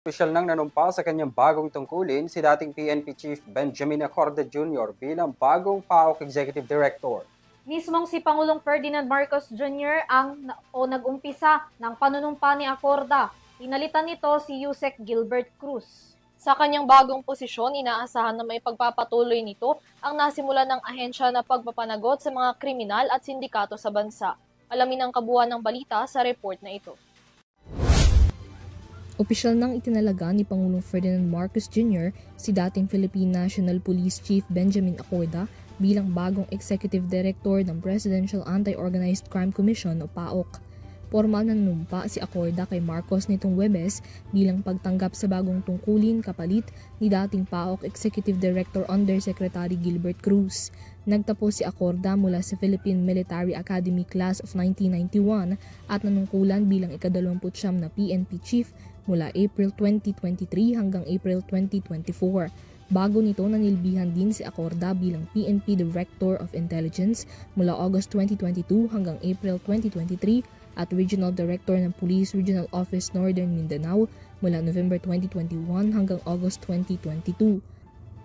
Opisyal nang nanumpa sa kanyang bagong tungkulin si dating PNP Chief Benjamin Acorda Jr. bilang bagong PAOK Executive Director. Mismong si Pangulong Ferdinand Marcos Jr. nag-umpisa ng panunumpa ni Acorda. Pinalitan nito si Yusek Gilbert Cruz. Sa kanyang bagong posisyon, inaasahan na may pagpapatuloy nito ang nasimulan ng ahensya na pagpapanagot sa mga kriminal at sindikato sa bansa. Alamin ang kabuuan ng balita sa report na ito. Opisyal nang itinalaga ni Pangulong Ferdinand Marcos Jr. si dating Philippine National Police Chief Benjamin Acorda bilang bagong Executive Director ng Presidential Anti-Organized Crime Commission o PAOK. Formal na nanumpa si Acorda kay Marcos nitong Huwebes bilang pagtanggap sa bagong tungkulin kapalit ni dating PAOK Executive Director Undersecretary Gilbert Cruz. Nagtapos si Acorda mula sa Philippine Military Academy Class of 1991 at nanungkulan bilang ika-29 na PNP Chief mula April 2023 hanggang April 2024. Bago nito, nanilbihan din si Acorda bilang PNP Director of Intelligence mula August 2022 hanggang April 2023 at Regional Director ng Police Regional Office Northern Mindanao mula November 2021 hanggang August 2022.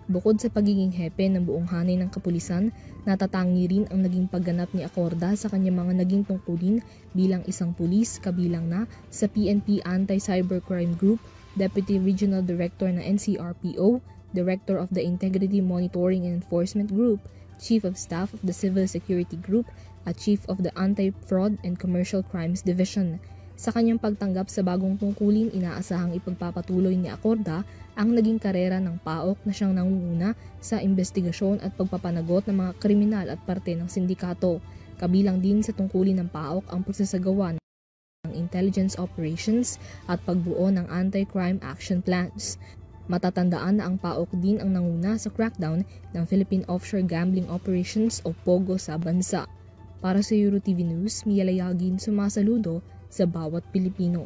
Bukod sa pagiging hepe ng buong hanay ng kapulisan, natatangi rin ang naging pagganap ni Acorda sa kanyang mga naging tungkulin bilang isang pulis kabilang na sa PNP Anti-Cybercrime Group, Deputy Regional Director ng NCRPO, Director of the Integrity Monitoring and Enforcement Group, Chief of Staff of the Civil Security Group, at Chief of the Anti-Fraud and Commercial Crimes Division. Sa kanyang pagtanggap sa bagong tungkulin, inaasahang ipagpapatuloy ni Acorda ang naging karera ng PAOK na siyang nangunguna sa investigasyon at pagpapanagot ng mga kriminal at parte ng sindikato. Kabilang din sa tungkulin ng PAOK ang pagsasagawa ng intelligence operations at pagbuo ng anti-crime action plans. Matatandaan na ang PAOK din ang nanguna sa crackdown ng Philippine Offshore Gambling Operations o POGO sa bansa. Para sa EuroTV News, Mia Layagin, sumasaludo sa bawat Pilipino.